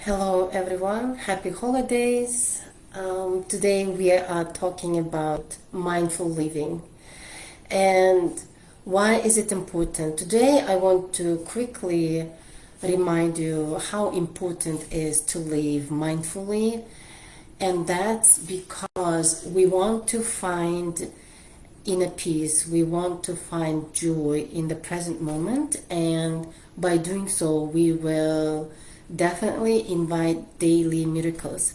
Hello everyone, happy holidays. Today we are talking about mindful living and why is it important. Today I want to quickly remind you how important it is to live mindfully, and that's because we want to find inner peace, we want to find joy in the present moment, and by doing so we will definitely invite daily miracles.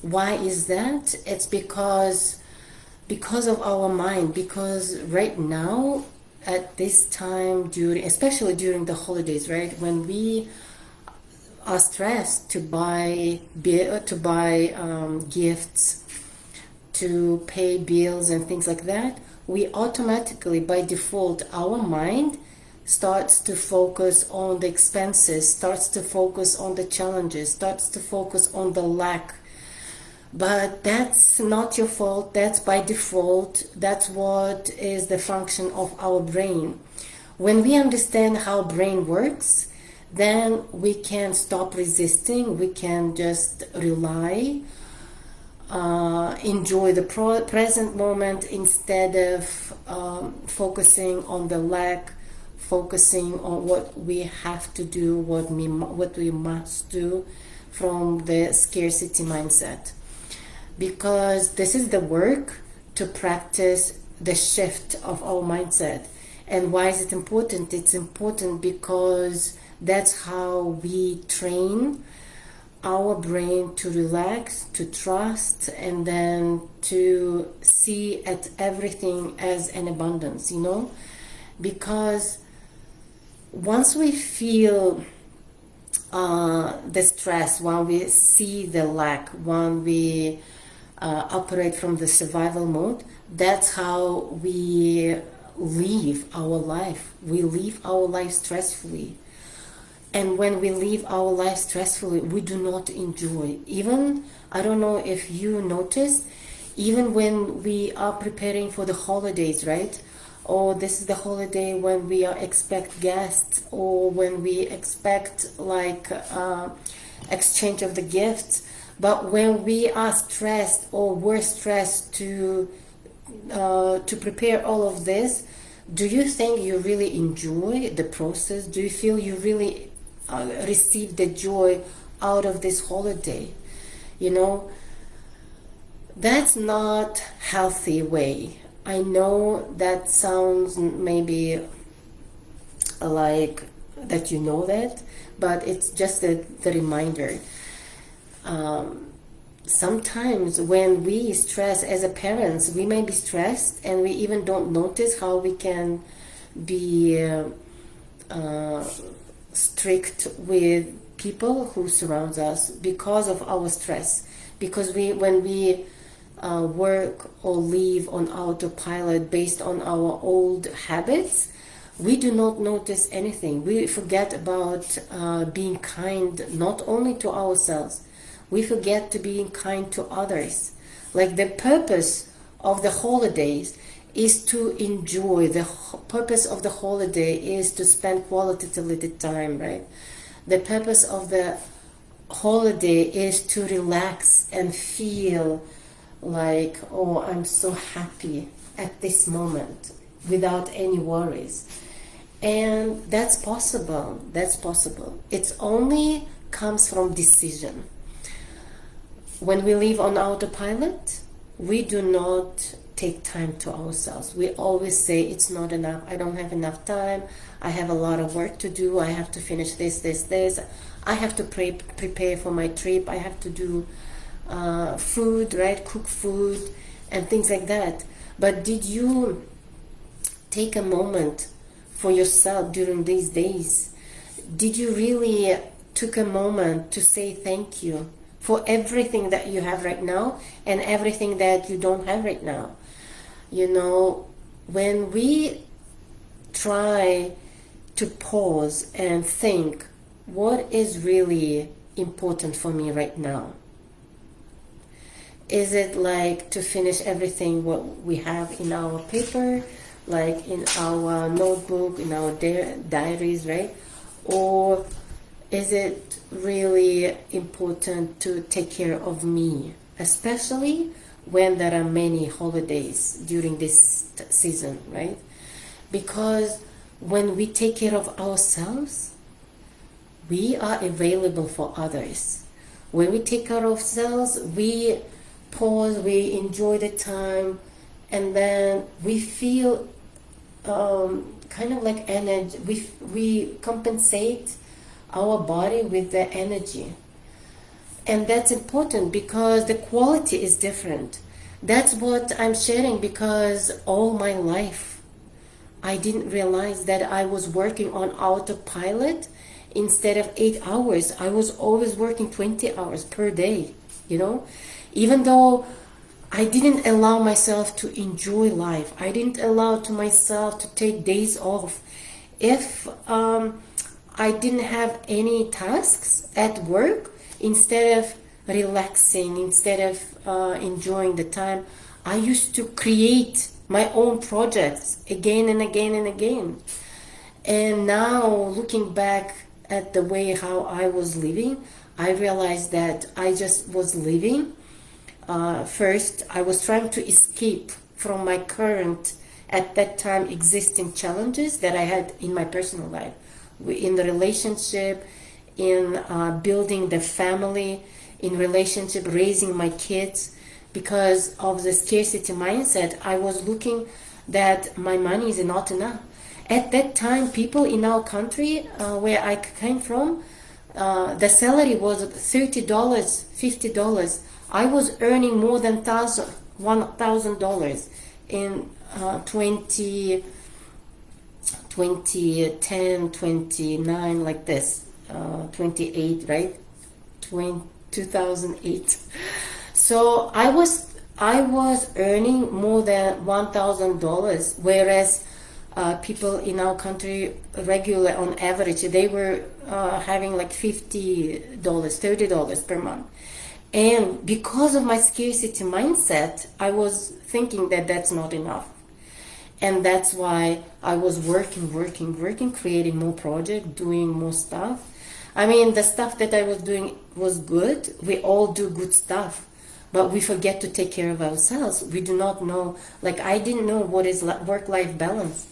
Why is that? It's because of our mind, because right now at this time, during especially during the holidays, right, when we are stressed to buy gifts, to pay bills and things like that, we automatically, by default, our mind starts to focus on the expenses, starts to focus on the challenges, starts to focus on the lack. But that's not your fault, that's by default, that's what is the function of our brain. When we understand how brain works, then we can stop resisting, we can just rely, enjoy the present moment instead of focusing on the lack, focusing on what we have to do, what we must do from the scarcity mindset. Because this is the work to practice the shift of our mindset. And why is it important? It's important because that's how we train our brain to relax, to trust, and then to see at everything as an abundance, because once we feel the stress, when we see the lack, when we operate from the survival mode, that's how we live our life. We live our life stressfully. And when we live our life stressfully, we do not enjoy. Even, I don't know if you noticed, even when we are preparing for the holidays, right? Or this is the holiday when we expect guests, or when we expect exchange of the gifts. But when we are stressed, or we're stressed to prepare all of this, do you think you really enjoy the process? Do you feel you really receive the joy out of this holiday? That's not healthy way. I know that sounds maybe like that you know that, but it's just the reminder. Sometimes when we stress as a parents, we may be stressed and we even don't notice how we can be strict with people who surrounds us because of our stress. Because when we work or live on autopilot based on our old habits, we do not notice anything. We forget about being kind not only to ourselves, we forget to being kind to others. Like the purpose of the holidays is to enjoy. The purpose of the holiday is to spend quality time, right? The purpose of the holiday is to relax and feel like, oh, I'm so happy at this moment without any worries. And that's possible. It's only comes from decision. When we live on autopilot, we do not take time to ourselves. We always say it's not enough. I don't have enough time. I have a lot of work to do. I have to finish this. I have to prepare for my trip. I have to do food, right? Cook food and things like that. But did you take a moment for yourself during these days? Did you really took a moment to say thank you for everything that you have right now and everything that you don't have right now? When we try to pause and think, what is really important for me right now? Is it like to finish everything what we have in our paper, like in our notebook, in our diaries, right? Or is it really important to take care of me, especially when there are many holidays during this season, right? Because when we take care of ourselves, we are available for others. When we take care of ourselves, we pause, we enjoy the time, and then we feel kind of like energy. We compensate our body with the energy. And that's important because the quality is different. That's what I'm sharing, because all my life I didn't realize that I was working on autopilot. Instead of 8 hours, I was always working 20 hours per day, you know? Even though I didn't allow myself to enjoy life, I didn't allow to myself to take days off. If I didn't have any tasks at work, instead of relaxing, instead of enjoying the time, I used to create my own projects again and again and again. And now, looking back at the way how I was living, I realized that I just was living. First, I was trying to escape from my current, at that time, existing challenges that I had in my personal life, in the relationship, in building the family, in relationship, raising my kids. Because of the scarcity mindset, I was looking that my money is not enough. At that time, people in our country, where I came from, the salary was $30, $50. I was earning more than $1,000 in 2010, 29, like this, 28, right? 2008. So I was earning more than $1,000, whereas people in our country, regular on average, they were having like $50, $30 per month. And because of my scarcity mindset, I was thinking that that's not enough. And that's why I was working, creating more projects, doing more stuff. I mean, the stuff that I was doing was good. We all do good stuff. But we forget to take care of ourselves. We do not know, like I didn't know what is work-life balance.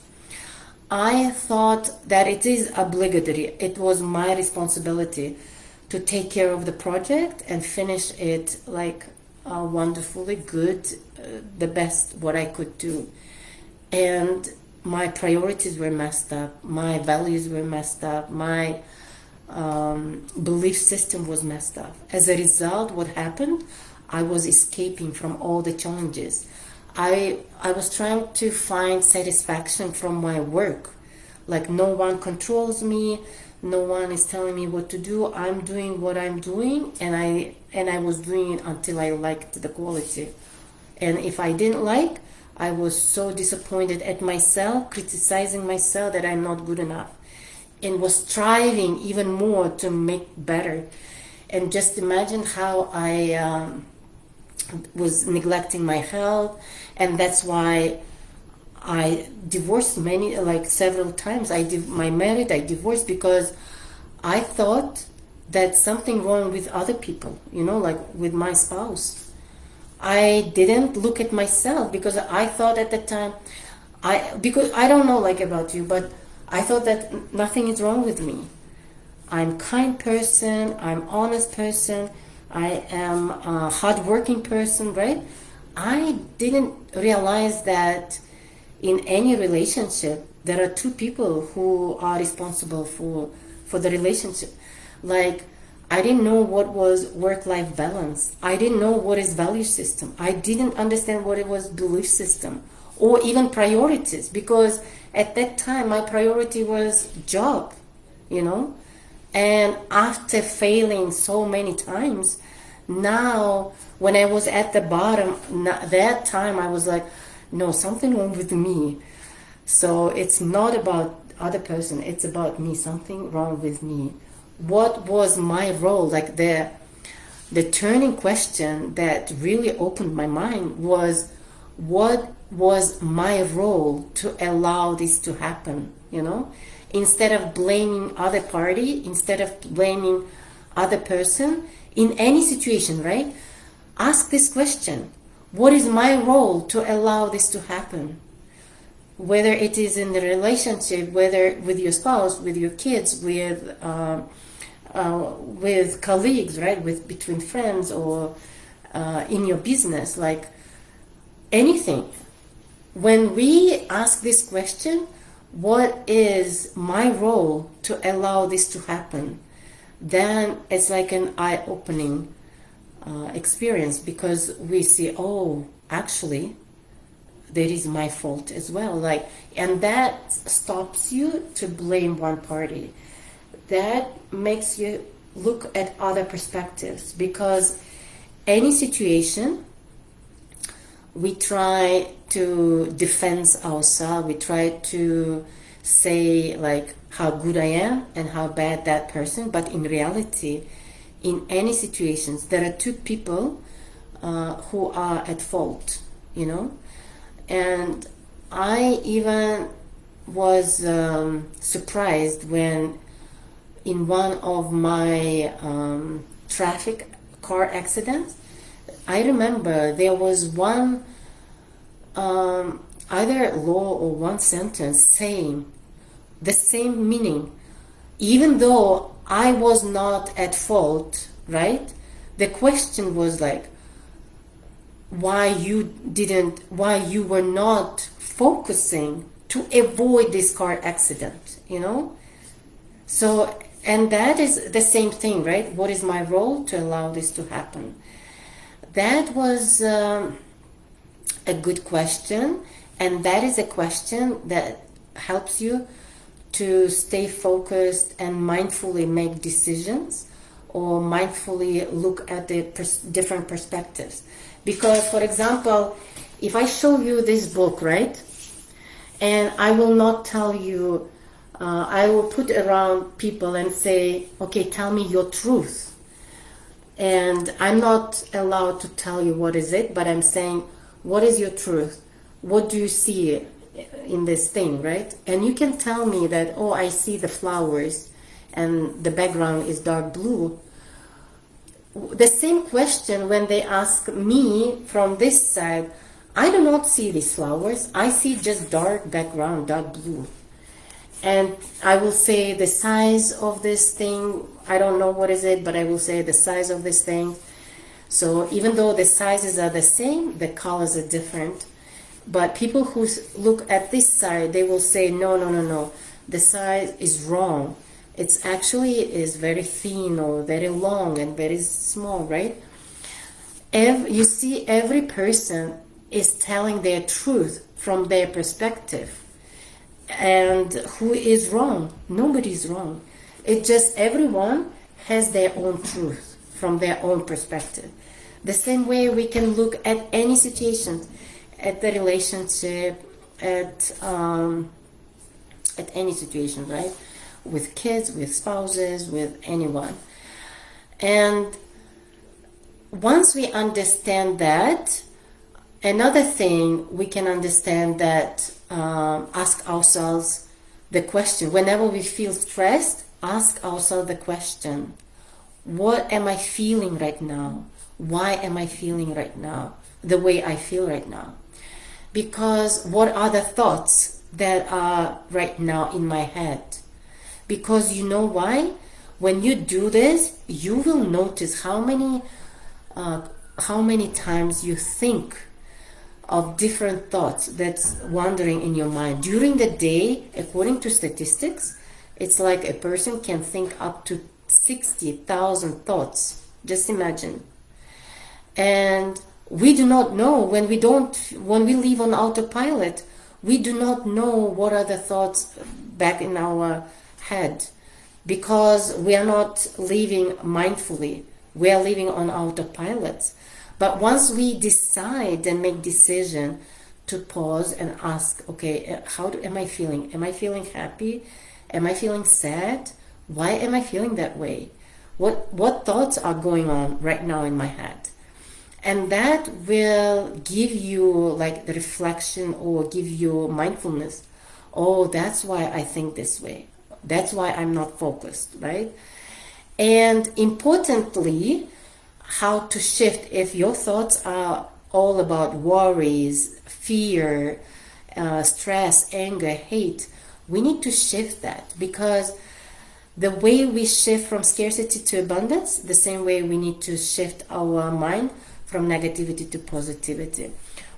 I thought that it is obligatory. It was my responsibility to take care of the project and finish it like wonderfully good, the best what I could do. And my priorities were messed up. My values were messed up. My belief system was messed up. As a result, what happened? I was escaping from all the challenges. I was trying to find satisfaction from my work. Like no one controls me, no one is telling me what to do. I'm doing what I'm doing, and I was doing it until I liked the quality. And if I didn't like, I was so disappointed at myself, criticizing myself that I'm not good enough, and was striving even more to make better. And just imagine how I was neglecting my health, and that's why I divorced several times. I divorced because I thought that something wrong with other people, like with my spouse. I didn't look at myself because I thought at the time, because I don't know like about you, but I thought that nothing is wrong with me. I'm kind person, I'm honest person, I am a hardworking person, right? I didn't realize that in any relationship, there are two people who are responsible for the relationship. Like, I didn't know what was work-life balance. I didn't know what is value system. I didn't understand what it was belief system or even priorities, because at that time my priority was job, And after failing so many times, now when I was at the bottom, that time I was like, no, something wrong with me. So it's not about other person, it's about me, something wrong with me. What was my role? Like the turning question that really opened my mind was, what was my role to allow this to happen, instead of blaming other party, instead of blaming other person in any situation, right? Ask this question: what is my role to allow this to happen? Whether it is in the relationship, whether with your spouse, with your kids, with colleagues, right? With between friends, or in your business, like anything. When we ask this question, what is my role to allow this to happen? Then it's like an eye-opening experience, because we see, oh, actually, that is my fault as well. Like, and that stops you to blame one party. That makes you look at other perspectives, because any situation, we try to defend ourselves. We try to say like how good I am and how bad that person. But in reality, in any situations, there are two people who are at fault, you know. And I even was surprised when in one of my traffic car accidents, I remember there was one either law or one sentence saying the same meaning, even though I was not at fault, right? The question was like, why you were not focusing to avoid this car accident, you know? So, and that is the same thing, right? What is my role to allow this to happen? That was a good question, and that is a question that helps you to stay focused and mindfully make decisions, or mindfully look at the different perspectives. Because, for example, if I show you this book, right, and I will not tell you, I will put around people and say, okay, tell me your truth. And I'm not allowed to tell you what is it, but I'm saying, what is your truth? What do you see in this thing, right? And you can tell me that, oh, I see the flowers and the background is dark blue. The same question when they ask me from this side, I do not see these flowers. I see just dark background, dark blue. And I will say the size of this thing, I don't know what is it, but I will say the size of this thing. So even though the sizes are the same, the colors are different. But people who look at this side, they will say, no, the size is wrong. It's actually is very thin or very long and very small, right? You see, every person is telling their truth from their perspective. And who is wrong? Nobody's wrong. It's just everyone has their own truth from their own perspective. The same way we can look at any situation, at the relationship, at any situation, right? With kids, with spouses, with anyone. And once we understand that, another thing we can understand that, ask ourselves the question, whenever we feel stressed, ask ourselves the question, what am I feeling right now? Why am I feeling right now the way I feel right now? Because what are the thoughts that are right now in my head? Because you know why? When you do this, you will notice how many times you think of different thoughts that's wandering in your mind. During the day, according to statistics, it's like a person can think up to 60,000 thoughts. Just imagine. And we do not know when we live on autopilot, we do not know what are the thoughts back in our head, because we are not living mindfully. We are living on autopilot. But once we decide and make decision to pause and ask, okay, am I feeling? Am I feeling happy? Am I feeling sad? Why am I feeling that way? What thoughts are going on right now in my head? And that will give you like the reflection, or give you mindfulness. Oh, that's why I think this way. That's why I'm not focused, right? And importantly, how to shift if your thoughts are all about worries, fear, stress, anger, hate. We need to shift that, because the way we shift from scarcity to abundance, the same way we need to shift our mind from negativity to positivity.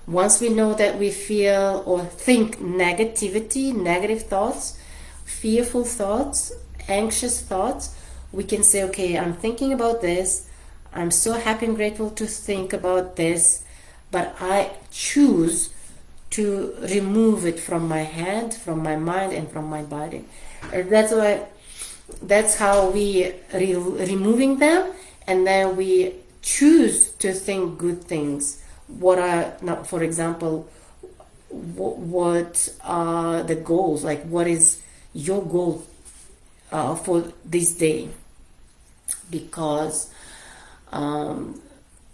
Once we know that we feel or think negativity, negative thoughts, fearful thoughts, anxious thoughts, we can say, okay, I'm thinking about this. I'm so happy and grateful to think about this, but I choose to remove it from my head, from my mind, and from my body. And that's how we removing them, and then we choose to think good things. What are, not, for example, what are the goals? Like, what is your goal for this day? Because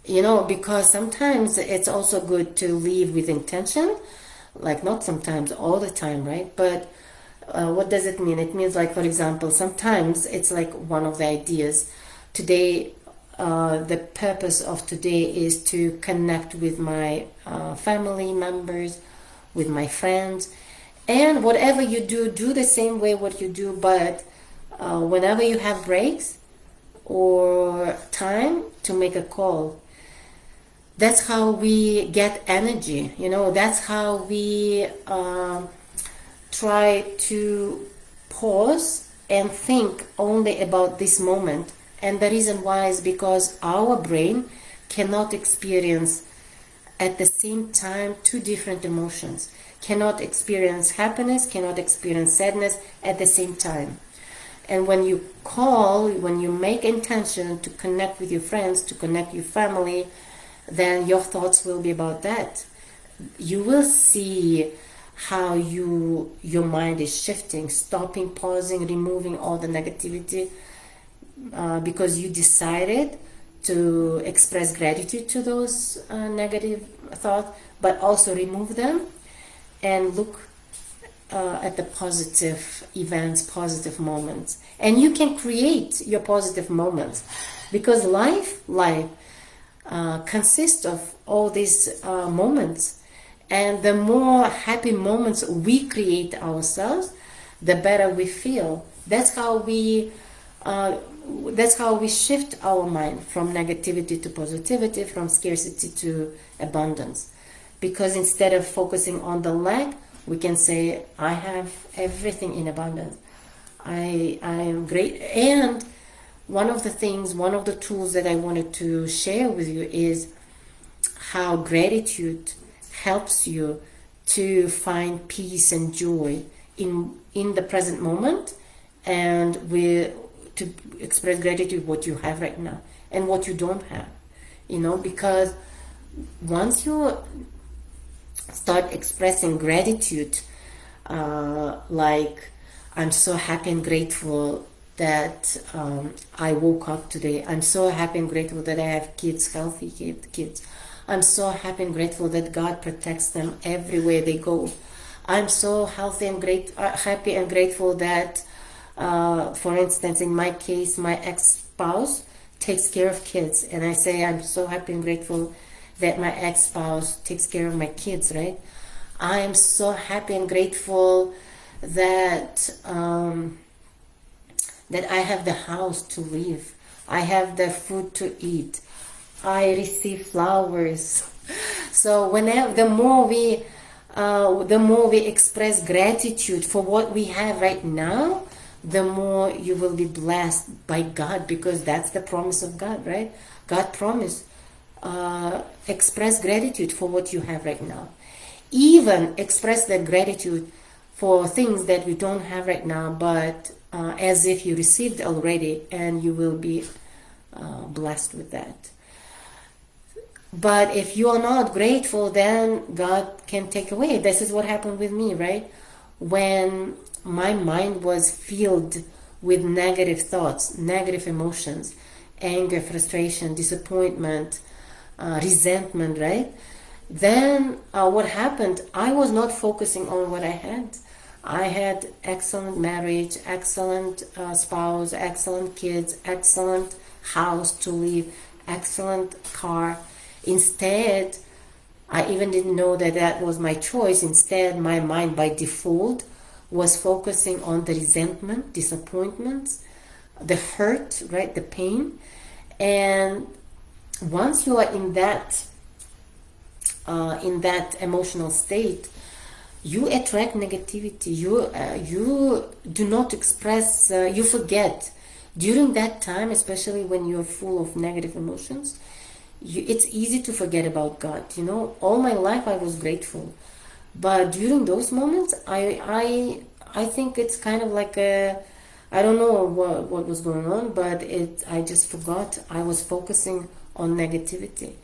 because sometimes it's also good to live with intention, like not sometimes, all the time, right? But what does it mean? It means, like, for example, sometimes it's like one of the ideas today, the purpose of today is to connect with my family members, with my friends, and whatever you do the same way what you do, but whenever you have breaks or time, to make a call. That's how we get energy, that's how we try to pause and think only about this moment. And the reason why is because our brain cannot experience at the same time two different emotions, cannot experience happiness, cannot experience sadness at the same time. And when you call, when you make intention to connect with your friends, to connect your family, then your thoughts will be about that. You will see how your mind is shifting, stopping, pausing, removing all the negativity, because you decided to express gratitude to those negative thoughts, but also remove them and look at the positive events, positive moments. And you can create your positive moments, because life consists of all these moments. And the more happy moments we create ourselves, the better we feel. That's how we shift our mind from negativity to positivity, from scarcity to abundance. Because instead of focusing on the lack, we can say, I have everything in abundance. I am great. And one of the tools that I wanted to share with you is how gratitude helps you to find peace and joy in the present moment, and to express gratitude what you have right now and what you don't have. Because once you start expressing gratitude, like, I'm so happy and grateful that I woke up today. I'm so happy and grateful that I have kids, healthy kids. I'm so happy and grateful that God protects them everywhere they go. I'm so happy and grateful that, for instance, in my case, my ex-spouse takes care of kids. And I say, I'm so happy and grateful that my ex-spouse takes care of my kids, right? I am so happy and grateful that that I have the house to live. I have the food to eat. I receive flowers. So the more we express gratitude for what we have right now, the more you will be blessed by God, because that's the promise of God, right? God promised, express gratitude for what you have right now. Even express that gratitude for things that you don't have right now, but as if you received already, and you will be blessed with that. But if you are not grateful, then God can take away. This is what happened with me, right? When my mind was filled with negative thoughts, negative emotions, anger, frustration, disappointment, resentment, right? Then what happened? I was not focusing on what I had. I had excellent marriage, excellent spouse, excellent kids, excellent house to live, excellent car. Instead, I even didn't know that that was my choice. Instead, my mind by default was focusing on the resentment, disappointments, the hurt, right, the pain. And once you are in that emotional state, you attract negativity. You do not express. You forget during that time, especially when you're full of negative emotions. It's easy to forget about God. You know, all my life I was grateful, but during those moments, I think it's kind of like a, I don't know what was going on, but I just forgot. I was focusing on negativity,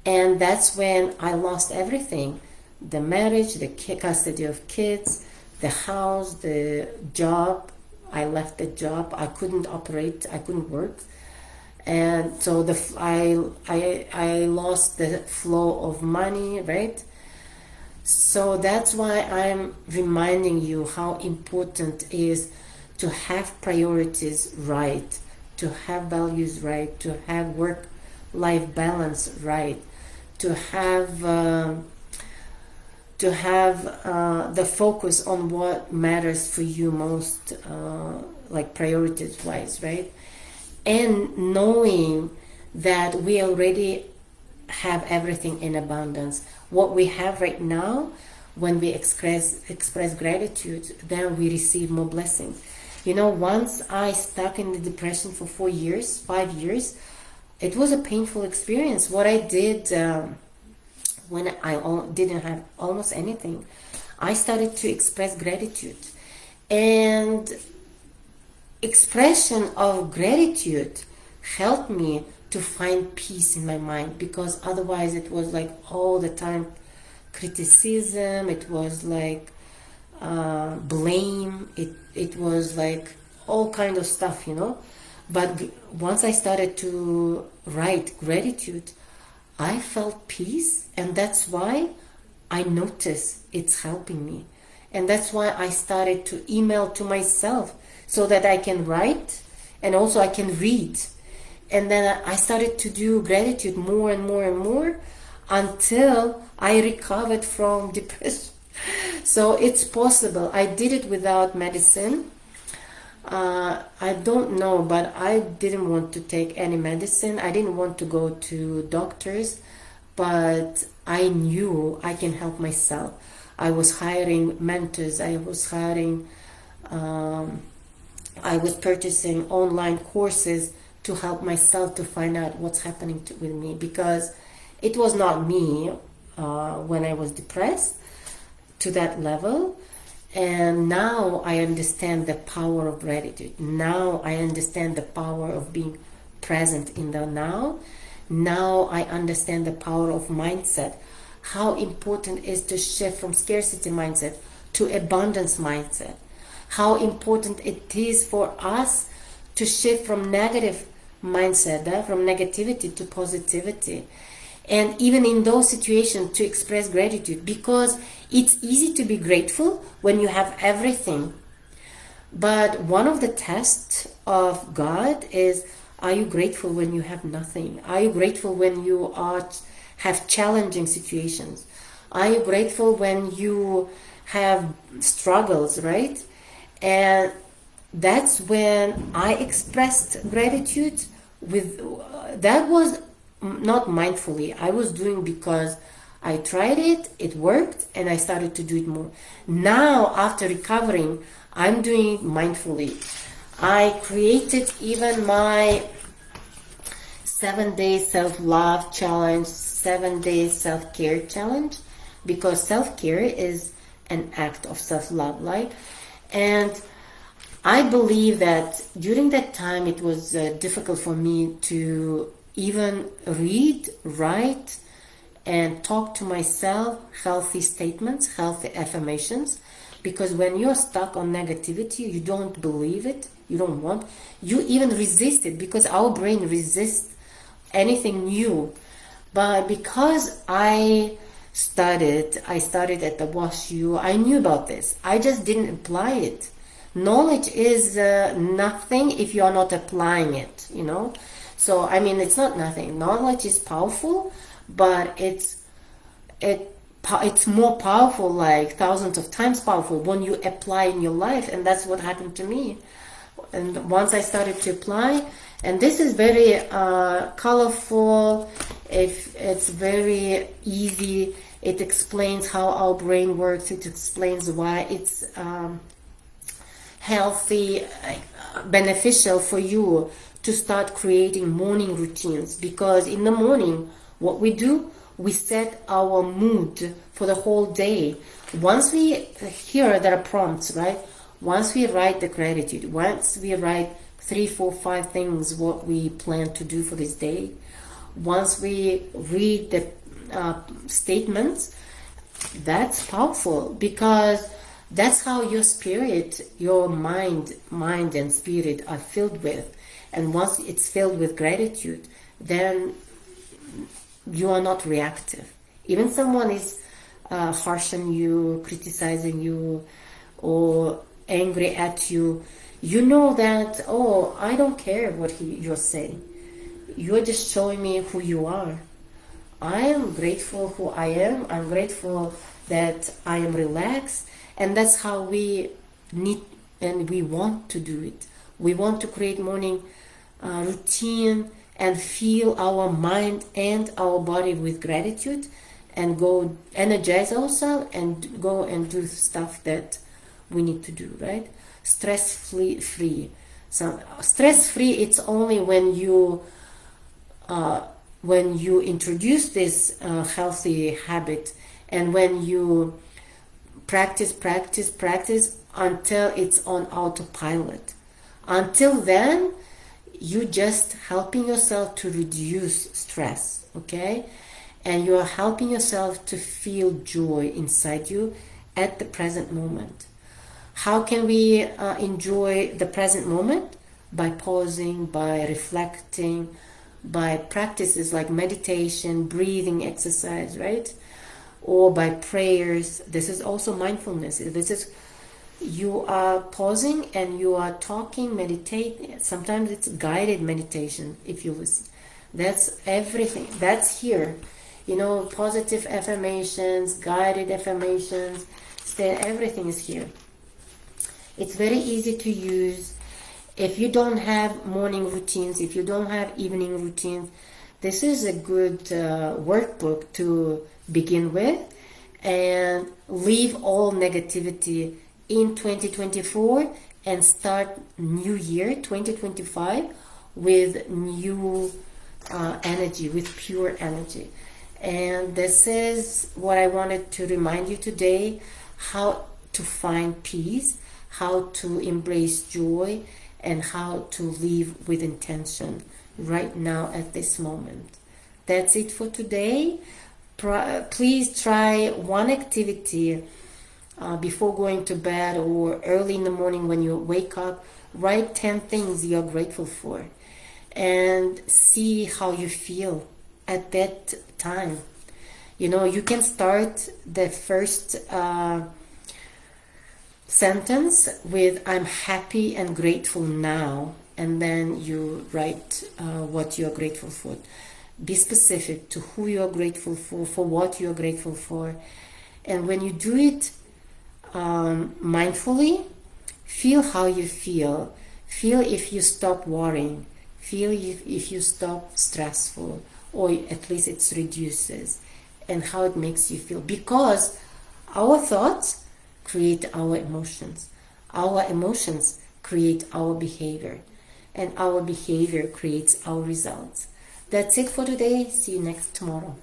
and that's when I lost everything: the marriage, the custody of kids, the house, the job. I left the job. I couldn't operate. I couldn't work, and so I lost the flow of money, right? So that's why I'm reminding you how important it is to have priorities right, to have values right, to have work-life balance right, to have the focus on what matters for you most, like priorities wise, right? And knowing that we already have everything in abundance. What we have right now, when we express gratitude, then we receive more blessings. You know, once I stuck in the depression for 5 years, it was a painful experience. What I did when I didn't have almost anything, I started to express gratitude. And expression of gratitude helped me to find peace in my mind, because otherwise it was like all the time criticism, it was like blame, it was like all kind of stuff, you know. But once I started to write gratitude, I felt peace, and that's why I notice it's helping me. And that's why I started to email to myself so that I can write and also I can read. And then I started to do gratitude more and more and more until I recovered from depression. So it's possible. I did it without medicine. I don't know, but I didn't want to take any medicine. I didn't want to go to doctors, but I knew I can help myself. I was hiring mentors. I was purchasing online courses to help myself to find out what's happening with me, because it was not me when I was depressed to that level. And now I understand the power of gratitude. Now I understand the power of being present in the now. Now I understand the power of mindset. How important it is to shift from scarcity mindset to abundance mindset. How important it is for us to shift from negative mindset, from negativity to positivity. And even in those situations, to express gratitude, because it's easy to be grateful when you have everything. But one of the tests of God is, are you grateful when you have nothing? Are you grateful when you have challenging situations? Are you grateful when you have struggles, right? And that's when I expressed gratitude that was not mindfully. I was doing because I tried it, it worked, and I started to do it more. Now, after recovering, I'm doing it mindfully. I created even my 7-day self-love challenge, 7-day self-care challenge, because self-care is an act of self-love, like. And I believe that during that time it was difficult for me to even read, write, and talk to myself healthy statements, healthy affirmations, because when you're stuck on negativity, you don't believe it, you don't want, you even resist it, because our brain resists anything new. But because I I studied at the WashU. I knew about this. I just didn't apply it. Knowledge is nothing if you are not applying it, you know. So I mean, it's not nothing. Knowledge is powerful, but it's more powerful, like thousands of times powerful, when you apply in your life. And that's what happened to me. And once I started to apply, and this is very colorful, it's very easy. It explains how our brain works. It explains why it's healthy, beneficial for you to start creating morning routines. Because in the morning, what we do, we set our mood for the whole day. Once we, here there are prompts, right? Once we write the gratitude, once we write 3, 4, 5 things what we plan to do for this day, once we read the statements, that's powerful, because that's how your spirit, your mind and spirit are filled with. And once it's filled with gratitude, then you are not reactive. Even someone is harsh on you, criticizing you, or angry at you, you know that, oh, I don't care what you're saying. You're just showing me who you are. I am grateful who I am. I'm grateful that I am relaxed. And that's how we need and we want to do it. We want to create morning routine and fill our mind and our body with gratitude, and go energize ourselves and go and do stuff that we need to do, right? Stress-free. So stress-free, it's only when you introduce this healthy habit, and when you practice until it's on autopilot. Until then, you just helping yourself to reduce stress, okay? And you are helping yourself to feel joy inside you at the present moment. How can we enjoy the present moment? By pausing, by reflecting, by practices like meditation, breathing exercise, right? Or by prayers. This is also mindfulness. This is, you are pausing and you are talking, meditating. Sometimes it's guided meditation if you listen. That's everything. That's here. You know, positive affirmations, guided affirmations, everything is here. It's very easy to use. If you don't have morning routines, if you don't have evening routines, this is a good workbook to begin with, and leave all negativity in 2024 and start new year 2025 with new energy, with pure energy. And this is what I wanted to remind you today: how to find peace, how to embrace joy, and how to live with intention right now at this moment. That's it for today. Please try one activity before going to bed or early in the morning when you wake up. Write 10 things you're grateful for and see how you feel at that time. You know, you can start the first sentence with "I'm happy and grateful now," and then you write what you're grateful for. Be specific to who you're grateful for what you're grateful for. And when you do it mindfully, feel how you feel. Feel if you stop worrying. Feel if you stop stressful, or at least it reduces, and how it makes you feel. Because our thoughts create our emotions. Our emotions create our behavior, and our behavior creates our results. That's it for today. See you tomorrow.